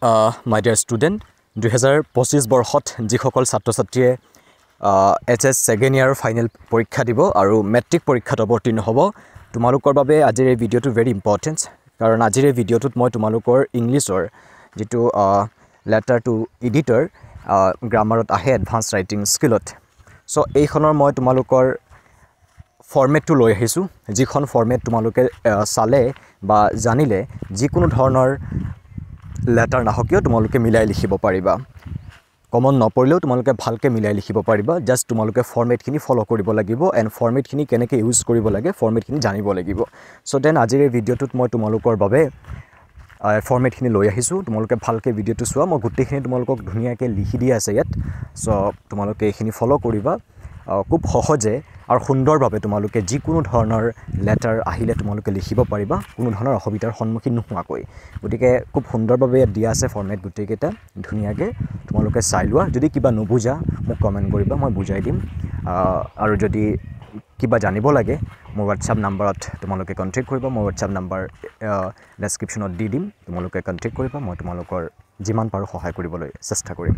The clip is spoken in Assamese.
My dear student, 2025 বৰ্ষত যিসকল ছাত্ৰ-ছাত্ৰীয়ে HS সেকেন্ড ইয়াৰ ফাইনেল পৰীক্ষা দিব আৰু মেট্ৰিক পৰীক্ষাত অৱতীৰ্ণ হ'ব তোমালোকৰ বাবে আজিৰ এই ভিডিঅ'টো ভেৰি ইম্পৰ্টেন্ট কাৰণ আজিৰ এই ভিডিঅ'টোত মই তোমালোকৰ ইংলিছৰ যেটো লেটাৰ টু এডিটৰ গ্ৰামাৰত আহে এডভান্স ৰাইটিং স্কিলত সো এইখনৰ মই তোমালোকৰ ফৰমেটটো লৈ আহিছো যিখন ফৰমেট তোমালোকে চালে বা জানিলে যিকোনো ধৰণৰ লেটাৰ নাহকিও তোমালোকে মিলাই লিখিব পাৰিবা কমন নপৰিলেও তোমালোকে ভালকে মিলাই লিখিব পাৰিবা জাস্ট তোমালোকে ফৰমেটখিনি ফলো কৰিব লাগিব এন্ড ফৰমেটখিনি কেনেকৈ ইউজ কৰিব লাগে ফৰমেটখিনি জানিব লাগিব সো দেন আজিৰ এই ভিডিঅ'টোত মই তোমালোকৰ বাবে ফৰমেটখিনি লৈ আহিছো তোমালোকে ভালকে ভিডিঅ'টো চোৱা মই গুটেখিনি তোমালোকক ধুনিয়াকৈ লিখি দিয়া আছে ইয়াত সো তোমালোকে এইখিনি ফলো কৰিবা খুব সহজে আৰু সুন্দৰভাৱে তোমালোকে যিকোনো ধৰণৰ লেটাৰ আহিলে তোমালোকে লিখিব পাৰিবা কোনো ধৰণৰ অসুবিধাৰ সন্মুখীন নোহোৱাকৈ গতিকে খুব সুন্দৰভাৱে দিয়া আছে ফৰমেট গুটেকেটা ধুনিয়াকৈ তোমালোকে চাই লোৱা যদি কিবা নুবুজা মোক কমেন্ট কৰিবা মই বুজাই দিম আৰু যদি কিবা জানিব লাগে মোৰ WhatsApp নম্বৰত তোমালোকে কন্টাক্ট কৰিবা মোৰ WhatsApp নম্বৰ ডেসক্ৰিপচনত দি দিম তোমালোকে কন্টাক্ট কৰিবা মই তোমালোকৰ যিমান পাৰো সহায় কৰিবলৈ চেষ্টা কৰিম